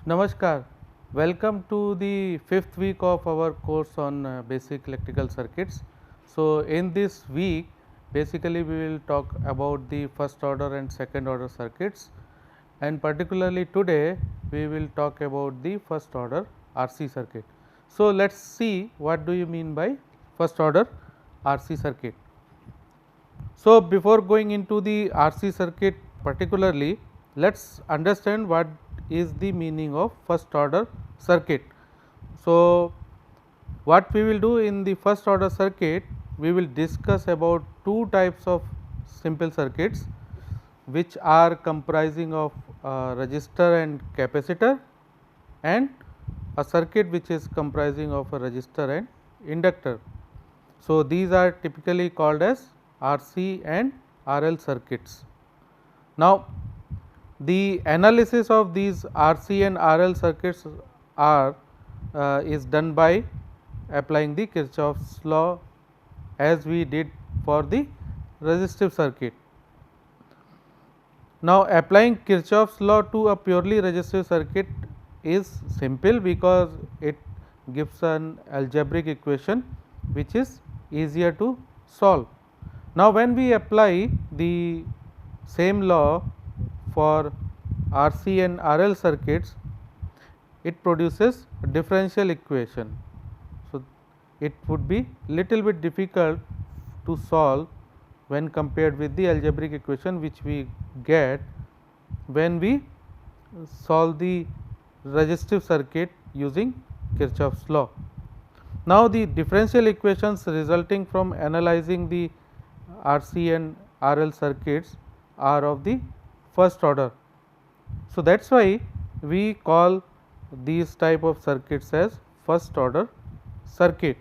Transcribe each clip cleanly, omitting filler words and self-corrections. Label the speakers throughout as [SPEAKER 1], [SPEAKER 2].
[SPEAKER 1] Namaskar, welcome to the 5th week of our course on basic electrical circuits. So, in this week basically we will talk about the first order and second order circuits, and particularly today we will talk about the first order RC circuit. So, let us see what do you mean by first order RC circuit. So, before going into the RC circuit particularly, let us understand what is the meaning of first order circuit. So, what we will do in the first order circuit, we will discuss about two types of simple circuits which are comprising of resistor and capacitor, and a circuit which is comprising of a resistor and inductor. So, these are typically called as RC and RL circuits. Now, the analysis of these RC and RL circuits is done by applying the Kirchhoff's law as we did for the resistive circuit. Now, applying Kirchhoff's law to a purely resistive circuit is simple because it gives an algebraic equation which is easier to solve. Now, when we apply the same law for RC and RL circuits, it produces a differential equation. So, it would be little bit difficult to solve when compared with the algebraic equation which we get when we solve the resistive circuit using Kirchhoff's law. Now, the differential equations resulting from analyzing the RC and RL circuits are of the first order. So, that is why we call these type of circuits as first order circuit.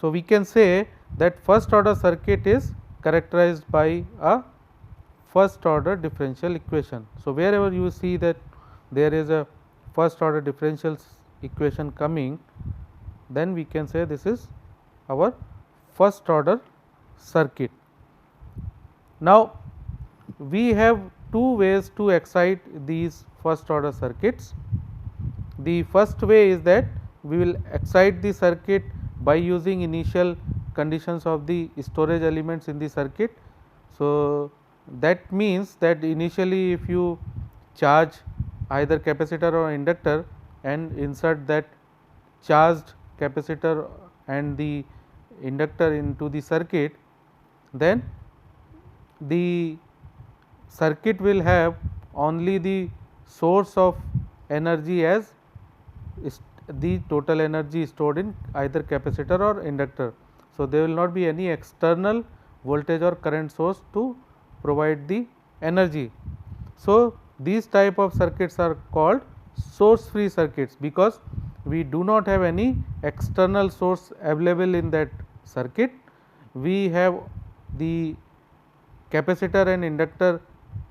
[SPEAKER 1] So, we can say that first order circuit is characterized by a first order differential equation. So, wherever you see that there is a first order differential equation coming, then we can say this is our first order circuit. Now, we have two ways to excite these first order circuits. The first way is that we will excite the circuit by using initial conditions of the storage elements in the circuit. So, that means that initially if you charge either capacitor or inductor and insert that charged capacitor and the inductor into the circuit, then the circuit will have only the source of energy as the total energy stored in either capacitor or inductor. So, there will not be any external voltage or current source to provide the energy. So, these type of circuits are called source free circuits because we do not have any external source available in that circuit. We have the capacitor and inductor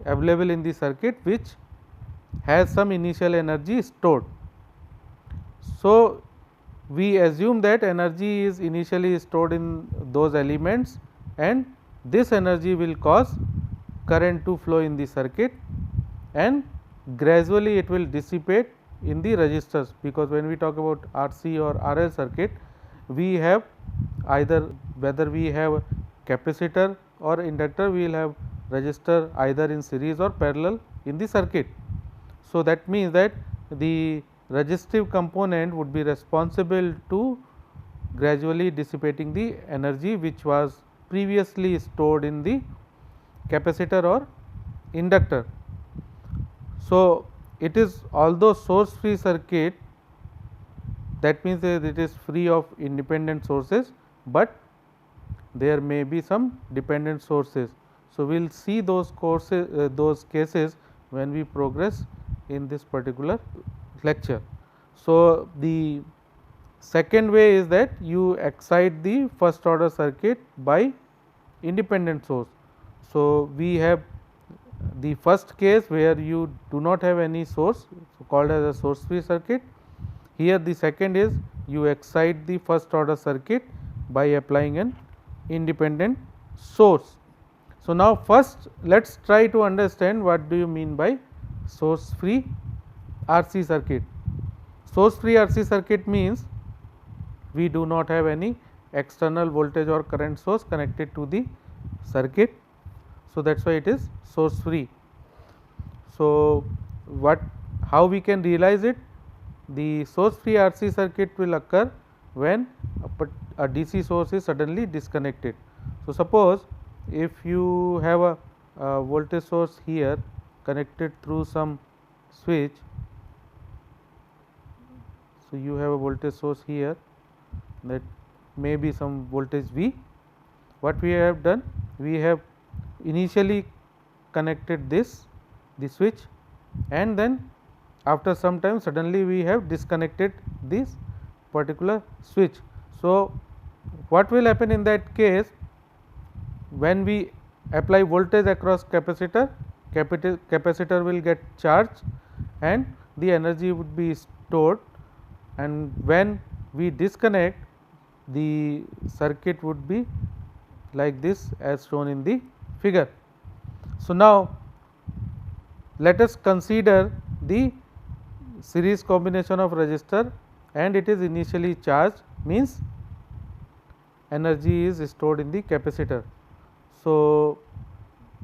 [SPEAKER 1] available in the circuit which has some initial energy stored. So, we assume that energy is initially stored in those elements and this energy will cause current to flow in the circuit and gradually it will dissipate in the resistors, because when we talk about RC or RL circuit, we have either whether we have capacitor or inductor, we will have resistor either in series or parallel in the circuit. So, that means that the resistive component would be responsible to gradually dissipating the energy which was previously stored in the capacitor or inductor. So, it is although source free circuit, that means that it is free of independent sources, but there may be some dependent sources. So, we will see those cases when we progress in this particular lecture. So, the second way is that you excite the first order circuit by independent source. So, we have the first case where you do not have any source, so called as a source free circuit. Here the second is you excite the first order circuit by applying an independent source. So, now first let us try to understand what do you mean by source free RC circuit. Source free RC circuit means we do not have any external voltage or current source connected to the circuit. So, that is why it is source free. So, how we can realize it? The source free RC circuit will occur when a DC source is suddenly disconnected. So, suppose if you have a voltage source here connected through some switch. So, you have a voltage source here, that may be some voltage V. What we have done? We have initially connected the switch, and then after some time suddenly we have disconnected this particular switch. So, what will happen in that case? When we apply voltage across capacitor, capacitor will get charged and the energy would be stored, and when we disconnect, the circuit would be like this as shown in the figure. So, now let us consider the series combination of resistor and it is initially charged, means energy is stored in the capacitor. So,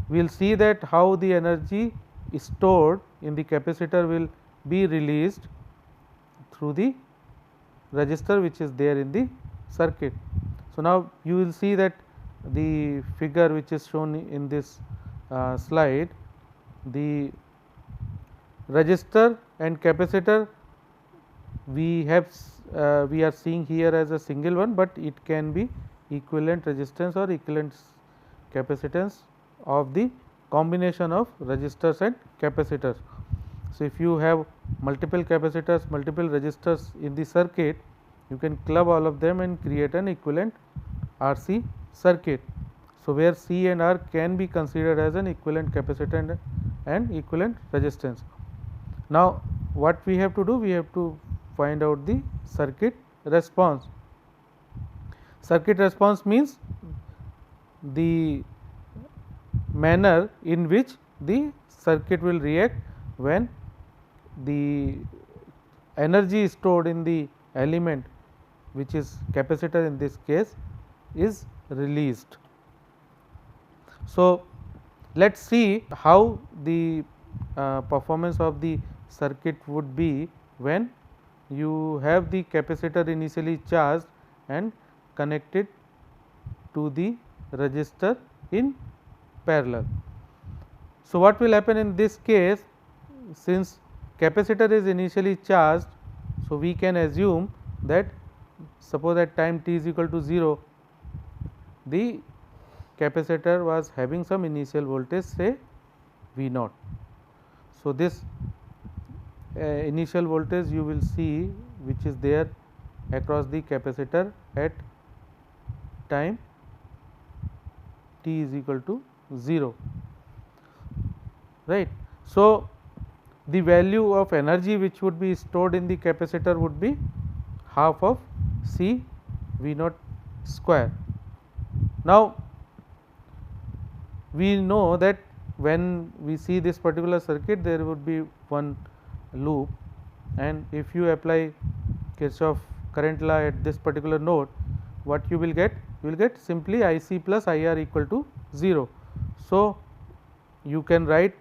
[SPEAKER 1] we will see that how the energy stored in the capacitor will be released through the resistor which is there in the circuit. So, now you will see that the figure which is shown in this slide, the resistor and capacitor we are seeing here as a single one, but it can be equivalent resistance or equivalent capacitance of the combination of resistors and capacitors. So, if you have multiple capacitors, multiple resistors in the circuit, you can club all of them and create an equivalent RC circuit. So, where C and R can be considered as an equivalent capacitor and equivalent resistance. Now, what we have to do? We have to find out the circuit response. Circuit response means the manner in which the circuit will react when the energy stored in the element, which is capacitor in this case, is released. So, let us see how the performance of the circuit would be when you have the capacitor initially charged and connected to the resistor in parallel. So, what will happen in this case? Since capacitor is initially charged, so we can assume that suppose at time t is equal to 0, the capacitor was having some initial voltage, say V naught. So, this initial voltage you will see which is there across the capacitor at time t is equal to 0, right. So, the value of energy which would be stored in the capacitor would be half of C V naught square. Now, we know that when we see this particular circuit, there would be one loop, and if you apply Kirchhoff current law at this particular node, what you will get? You will get simply IC plus IR equal to 0. So, you can write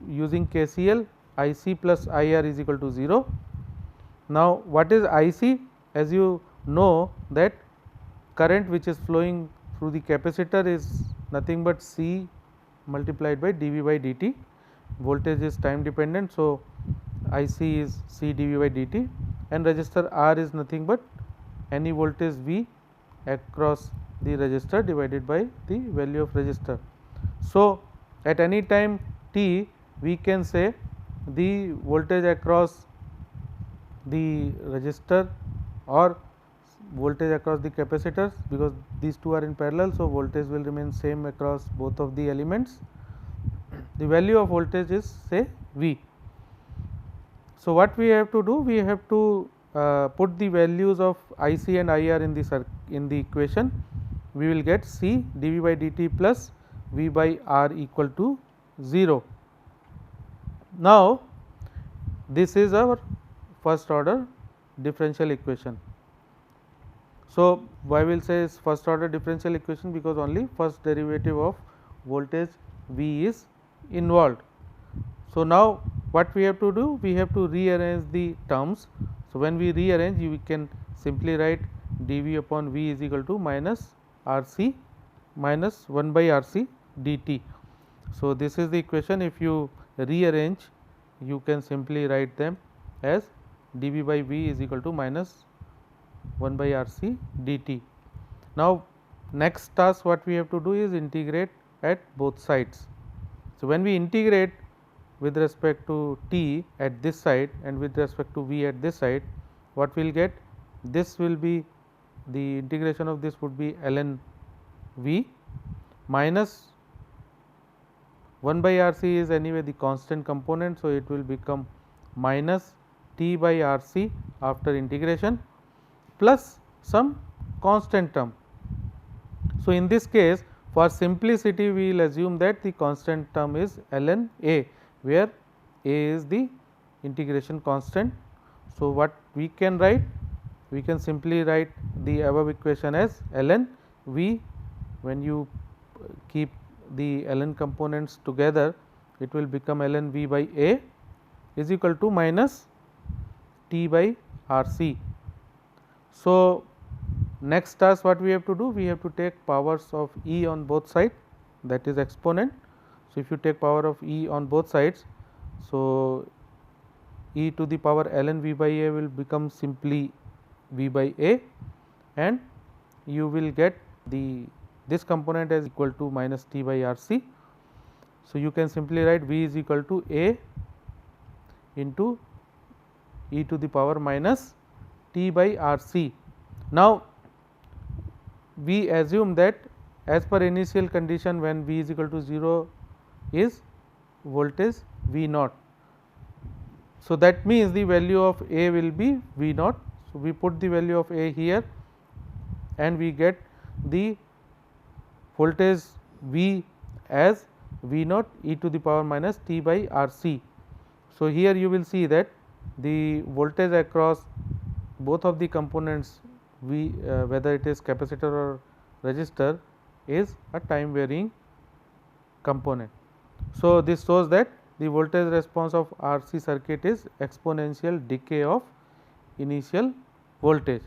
[SPEAKER 1] using KCL IC plus IR is equal to 0. Now, what is IC? As you know that current which is flowing through the capacitor is nothing but C multiplied by dV by dt. Voltage is time dependent. So, IC is C dV by dt, and resistor R is nothing but any voltage V across the resistor divided by the value of resistor. So, at any time t, we can say the voltage across the resistor or voltage across the capacitors, because these two are in parallel. So, voltage will remain same across both of the elements. The value of voltage is say V. So, what we have to do? We have to put the values of IC and IR in the equation. We will get C dV by dt plus V by R equal to 0. Now, this is our first order differential equation. So, why we will say is first order differential equation, because only first derivative of voltage V is involved. So, now what we have to do? We have to rearrange the terms. So, when we rearrange, we can simply write dV upon V is equal to minus RC minus 1 by RC dt. So, this is the equation. If you rearrange, you can simply write them as dV by V is equal to minus 1 by RC dt. Now, next task what we have to do is integrate at both sides. So, when we integrate with respect to t at this side and with respect to v at this side, what we will get? This will be the integration of this would be ln v minus 1 by RC is anyway the constant component. So, it will become minus t by RC after integration plus some constant term. So, in this case, for simplicity we will assume that the constant term is ln A, where A is the integration constant. So, what we can write? We can simply write the above equation as ln V. When you keep the ln components together, it will become ln V by A is equal to minus t by RC. So, next task what we have to do? We have to take powers of E on both sides, that is exponent. So, if you take power of E on both sides, so e to the power ln V by A will become simply V by A, and you will get this component as equal to minus t by RC. So, you can simply write V is equal to A into e to the power minus t by RC. Now, we assume that as per initial condition, when V is equal to 0 is voltage V naught. So, that means the value of A will be V naught. So, we put the value of A here and we get the voltage V as V naught e to the power minus t by RC. So, here you will see that the voltage across both of the components V, whether it is capacitor or resistor, is a time varying component. So, this shows that the voltage response of RC circuit is exponential decay of initial voltage.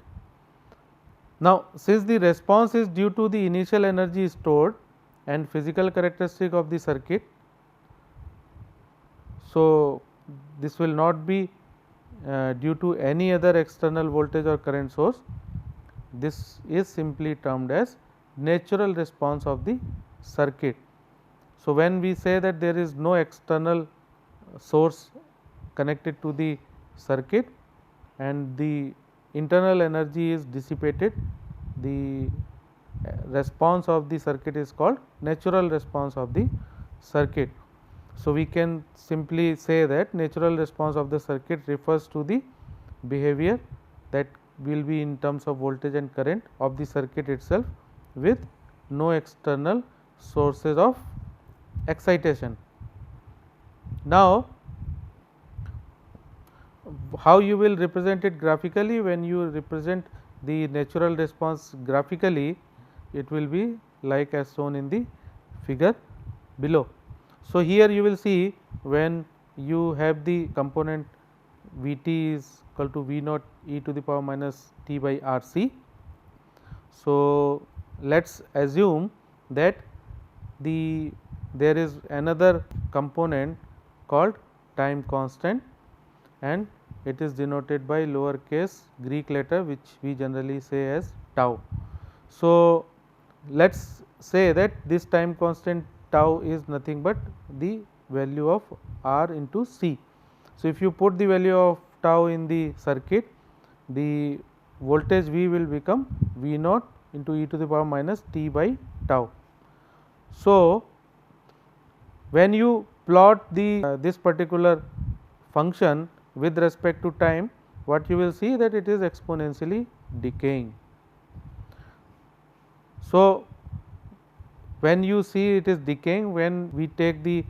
[SPEAKER 1] Now, since the response is due to the initial energy stored and physical characteristic of the circuit, so this will not be due to any other external voltage or current source. This is simply termed as natural response of the circuit. So, when we say that there is no external source connected to the circuit and the internal energy is dissipated, the response of the circuit is called natural response of the circuit. So, we can simply say that natural response of the circuit refers to the behavior that will be in terms of voltage and current of the circuit itself with no external sources of excitation. Now, how you will represent it graphically? When you represent the natural response graphically, it will be like as shown in the figure below. So, here you will see when you have the component V t is equal to V naught e to the power minus t by RC. So, let us assume that there is another component called time constant, and it is denoted by lowercase Greek letter, which we generally say as tau. So, let us say that this time constant tau is nothing but the value of R into C. So, if you put the value of tau in the circuit, the voltage V will become V naught into e to the power minus t by tau. So, when you plot this particular function with respect to time, what you will see that it is exponentially decaying. So, when you see it is decaying, when we take the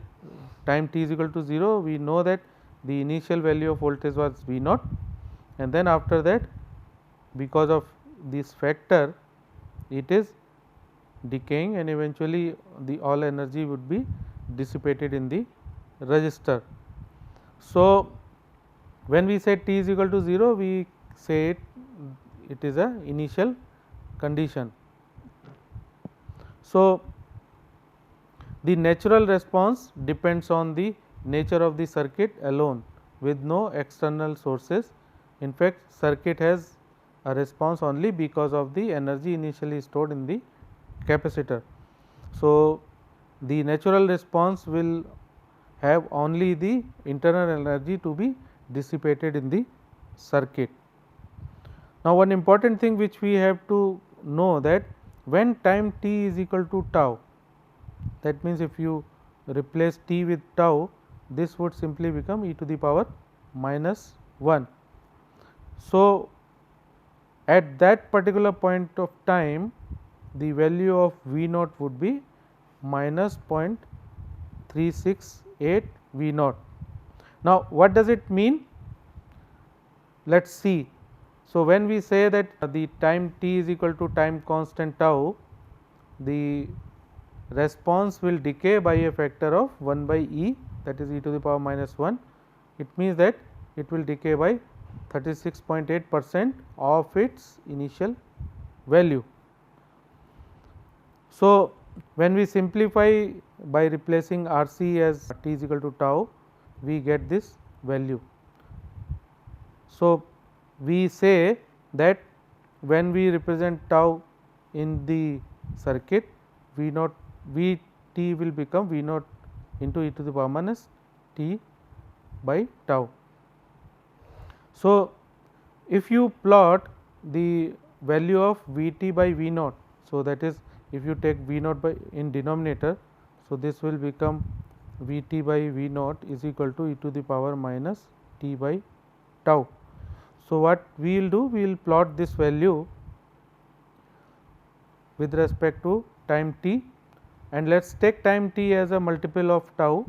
[SPEAKER 1] time t is equal to 0, we know that the initial value of voltage was V naught, and then after that, because of this factor, it is decaying, and eventually the all energy would be dissipated in the resistor. So, when we say t is equal to 0, we say it is a initial condition. So, the natural response depends on the nature of the circuit alone with no external sources. In fact, circuit has a response only because of the energy initially stored in the capacitor. So, the natural response will have only the internal energy to be dissipated in the circuit. Now, one important thing which we have to know, that when time t is equal to tau, that means if you replace t with tau, this would simply become e to the power minus 1. So, at that particular point of time, the value of V naught would be minus 0.368 V naught. Now, what does it mean? Let us see. So, when we say that the time t is equal to time constant tau, the response will decay by a factor of 1 by e, that is e to the power minus 1. It means that it will decay by 36.8% of its initial value. So, when we simplify by replacing R c as t is equal to tau, we get this value. So, we say that when we represent tau in the circuit, V naught V t will become V naught into e to the power minus t by tau. So, if you plot the value of V t by V naught, so that is, if you take V naught by in denominator, so this will become V t by V naught is equal to e to the power minus t by tau. So, what we will do? We will plot this value with respect to time t, and let us take time t as a multiple of tau,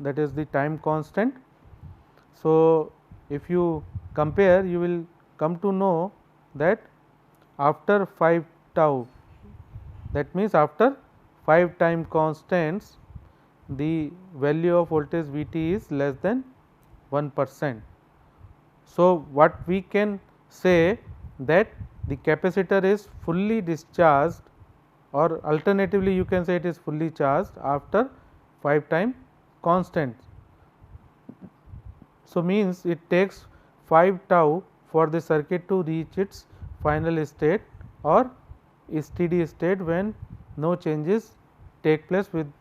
[SPEAKER 1] that is the time constant. So, if you compare, you will come to know that after 5 tau, that means after 5 time constants, the value of voltage V t is less than 1%. So, what we can say, that the capacitor is fully discharged, or alternatively you can say it is fully charged after 5 time constants. So, means it takes 5 tau for the circuit to reach its final state or steady state when no changes take place with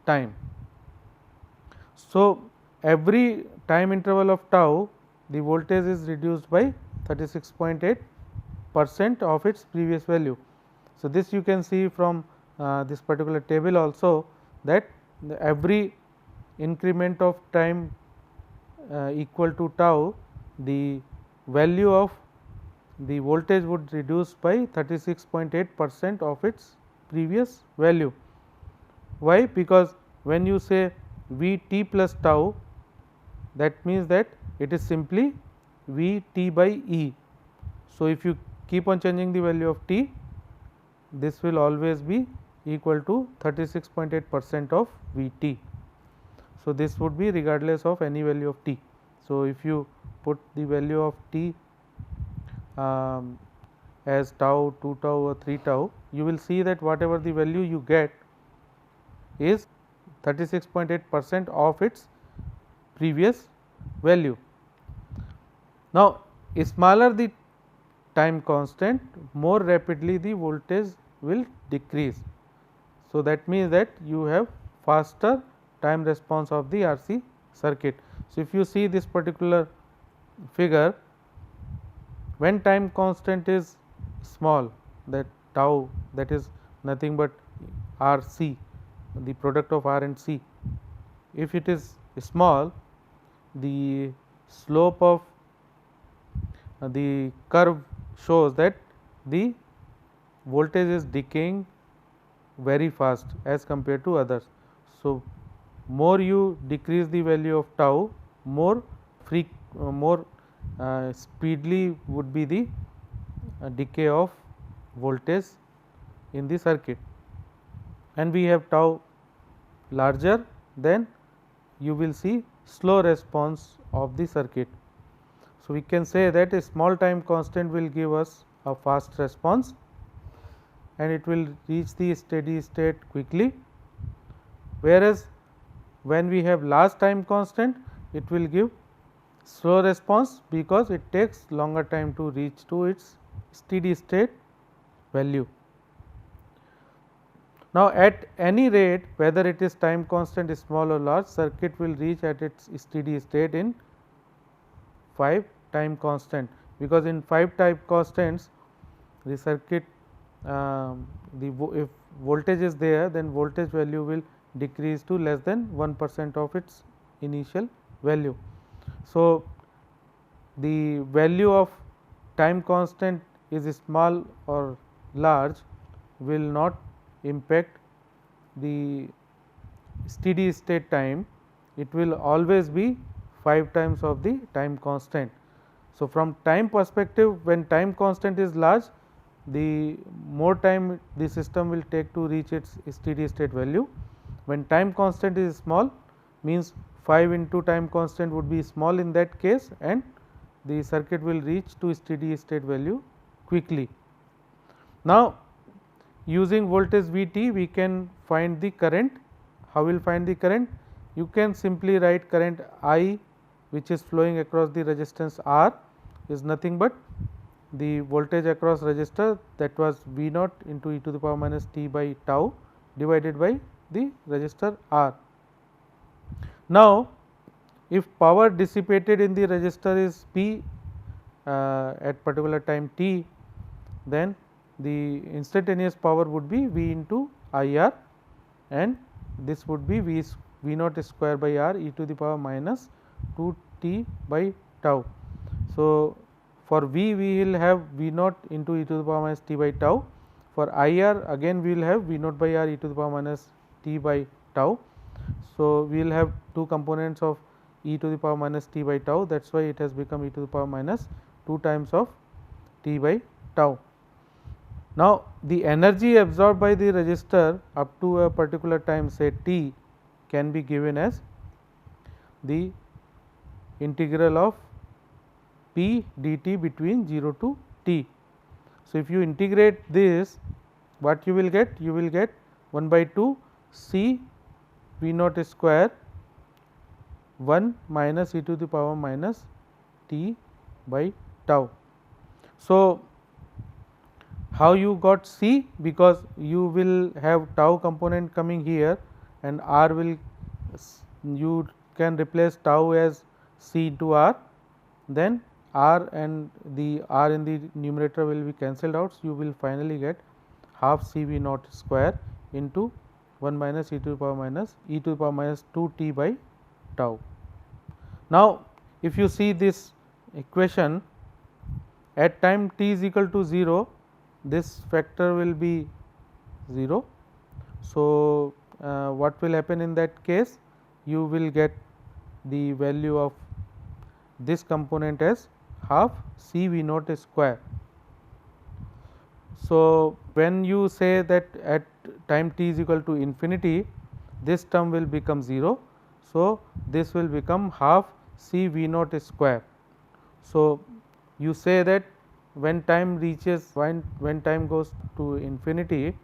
[SPEAKER 1] time. So, every time interval of tau, the voltage is reduced by 36.8% of its previous value. So, this you can see from this particular table also, that every increment of time equal to tau, the value of the voltage would reduce by 36.8% of its previous value. Why? Because when you say V t plus tau, that means that it is simply V t by E. So, if you keep on changing the value of t, this will always be equal to 36.8% of V t. So, this would be regardless of any value of t. So, if you put the value of t as tau, 2 tau or 3 tau, you will see that whatever the value you get is 36.8% of its previous value. Now, smaller the time constant, more rapidly the voltage will decrease. So, that means that you have faster time response of the RC circuit. So, if you see this particular figure, when time constant is small, that tau, that is nothing but R c, the product of R and C. If it is small, the slope of the curve shows that the voltage is decaying very fast as compared to others. So, more you decrease the value of tau, more more speedily would be the decay of voltage in the circuit, and we have tau larger, then you will see slow response of the circuit. So, we can say that a small time constant will give us a fast response and it will reach the steady state quickly, whereas when we have large time constant it will give slow response because it takes longer time to reach to its steady state value. Now, at any rate, whether it is time constant is small or large, circuit will reach at its steady state in 5 time constant, because in 5 time constants the circuit if voltage is there, then voltage value will decrease to less than 1% of its initial value. So, the value of time constant is small or large will not impact the steady state time, it will always be 5 times of the time constant. So, from time perspective, when time constant is large, the more time the system will take to reach its steady state value. When time constant is small, means 5 into time constant would be small in that case, and the circuit will reach to steady state value quickly. Now, using voltage V t, we can find the current. How will find the current? You can simply write current I, which is flowing across the resistance R, is nothing but the voltage across resistor, that was V naught into e to the power minus t by tau divided by the resistor R. Now, if power dissipated in the resistor is P at particular time t, then the instantaneous power would be V into I R, and this would be V naught square by R e to the power minus 2 t by tau. So, for V we will have V naught into e to the power minus t by tau. For I R again we will have V naught by R e to the power minus t by tau. So, we will have two components of e to the power minus t by tau, that is why it has become e to the power minus 2 times of t by tau. Now, the energy absorbed by the resistor up to a particular time, say t, can be given as the integral of p dt between 0 to t. So, if you integrate this, what you will get? You will get 1 by 2 C V naught square 1 minus e to the power minus t by tau. So, how you got C? Because you will have tau component coming here and R will, you can replace tau as C into R, then R and the R in the numerator will be cancelled out. So, you will finally get half C V naught square into 1 minus e to the power minus 2 t by tau. Now, if you see this equation, at time t is equal to 0, this factor will be 0. So, what will happen in that case? You will get the value of this component as half C V naught square. So, when you say that at time t is equal to infinity, this term will become 0. So, this will become half C V naught square. So, you say that when time reaches, when time goes to infinity,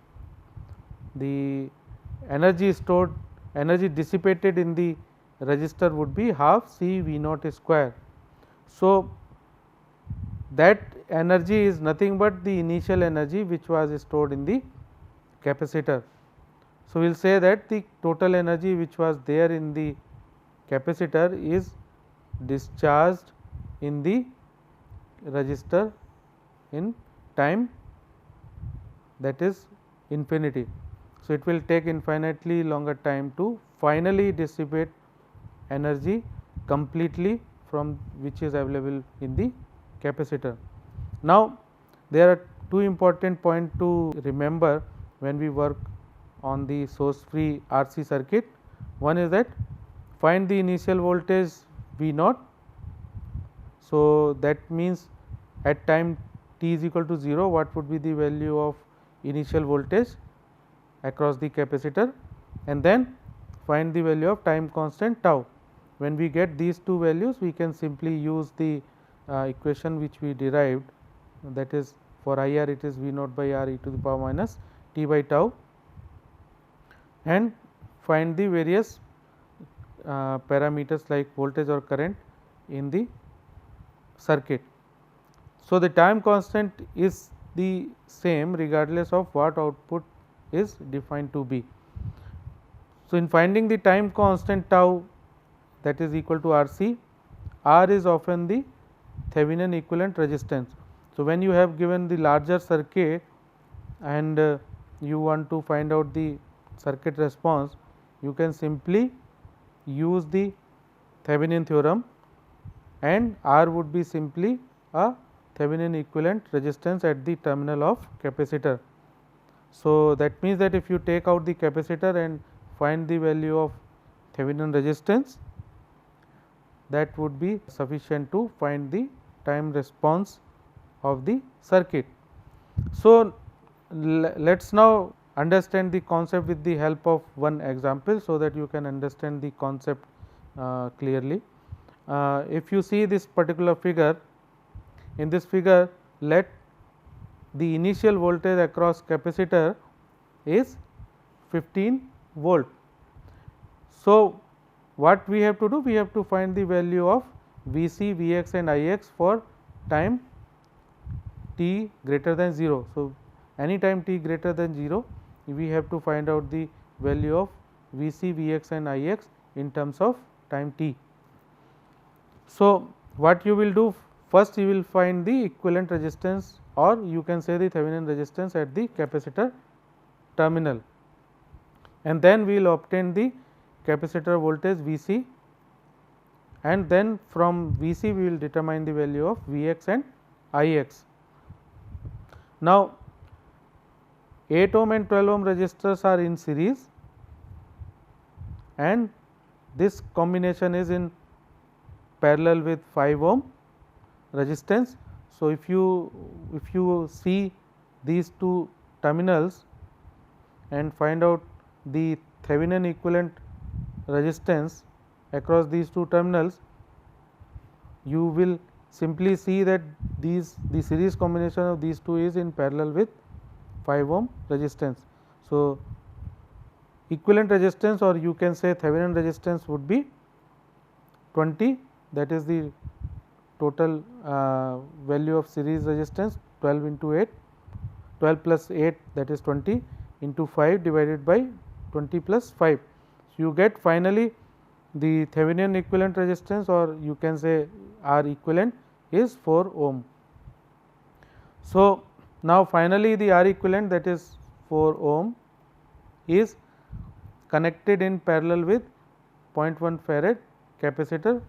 [SPEAKER 1] the energy stored, energy dissipated in the resistor would be half C V naught square. So, that energy is nothing but the initial energy which was stored in the capacitor. So, we will say that the total energy which was there in the capacitor is discharged in the resistor in time, that is infinity. So, it will take infinitely longer time to finally dissipate energy completely from which is available in the capacitor. Now, there are two important points to remember when we work on the source free RC circuit. One is that find the initial voltage V naught So, that means at time t is equal to 0, what would be the value of initial voltage across the capacitor, and then find the value of time constant tau. When we get these two values, we can simply use the equation which we derived, that is for I r it is V naught by r e to the power minus t by tau, and find the various parameters like voltage or current in the circuit. So, the time constant is the same regardless of what output is defined to be. So, in finding the time constant tau, that is equal to R C, R is often the Thevenin equivalent resistance. So, when you have given the larger circuit and you want to find out the circuit response, you can simply use the Thevenin theorem, and R would be simply a Thevenin equivalent resistance at the terminal of capacitor. So, that means that if you take out the capacitor and find the value of Thevenin resistance, that would be sufficient to find the time response of the circuit. So, let us now understand the concept with the help of one example, so that you can understand the concept clearly. If you see this particular figure, in this figure let the initial voltage across capacitor is 15 volt. So, what we have to do? We have to find the value of V c, V x and I x for time t greater than 0. So, any time t greater than 0, we have to find out the value of V c, V x and I x in terms of time t. So, what you will do? First, you will find the equivalent resistance, or you can say the Thevenin resistance at the capacitor terminal, and then we will obtain the capacitor voltage V c, and then from V c we will determine the value of V x and I x. Now, 8 ohm and 12 ohm resistors are in series, and this combination is in parallel with 5 ohm resistance. So, if you see these two terminals and find out the Thevenin equivalent resistance across these two terminals, you will simply see that the series combination of these two is in parallel with 5 ohm resistance. So, equivalent resistance, or you can say Thevenin resistance, would be 20, that is the total value of series resistance, 12 into 8, 12 plus 8, that is 20, into 5 divided by 20 plus 5. So, you get finally the Thevenin equivalent resistance, or you can say R equivalent, is 4 ohm. So, now finally the R equivalent, that is 4 ohm, is connected in parallel with 0.1 farad capacitor,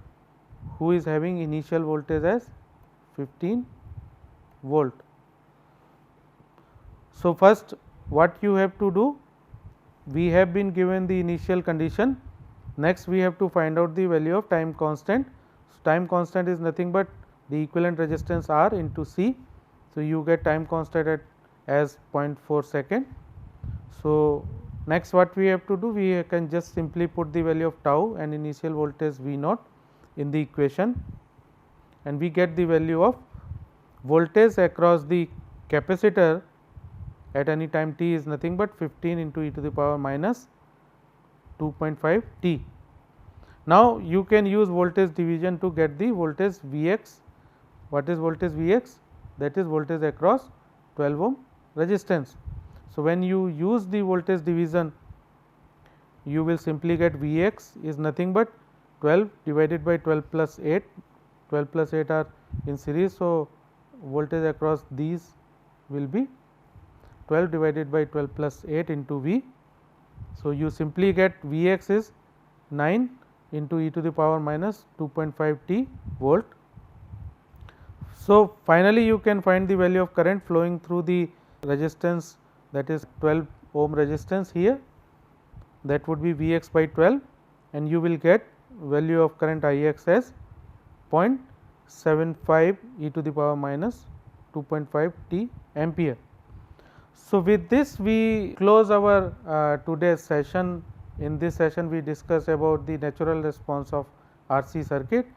[SPEAKER 1] who is having initial voltage as 15 volt. So, first what you have to do? We have been given the initial condition. Next, we have to find out the value of time constant. So, time constant is nothing but the equivalent resistance R into C. So, you get time constant at as 0.4 second. So, next what we have to do? We can just simply put the value of tau and initial voltage V naught in the equation, and we get the value of voltage across the capacitor at any time t is nothing but 15 into e to the power minus 2.5 t. Now, you can use voltage division to get the voltage V x. What is voltage V x? That is voltage across 12 ohm resistance. So, when you use the voltage division, you will simply get V x is nothing but 12 divided by 12 plus 8, 12 plus 8 are in series. So, voltage across these will be 12 divided by 12 plus 8 into V. So, you simply get V x is 9 into e to the power minus 2.5 t volt. So, finally, you can find the value of current flowing through the resistance, that is 12 ohm resistance here, that would be V x by 12, and you will get value of current I x as 0.6 0.75 e to the power minus 2.5 t ampere. So, with this we close our today's session. In this session we discuss about the natural response of RC circuit,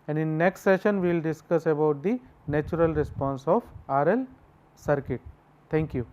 [SPEAKER 1] and in next session we will discuss about the natural response of RL circuit. Thank you.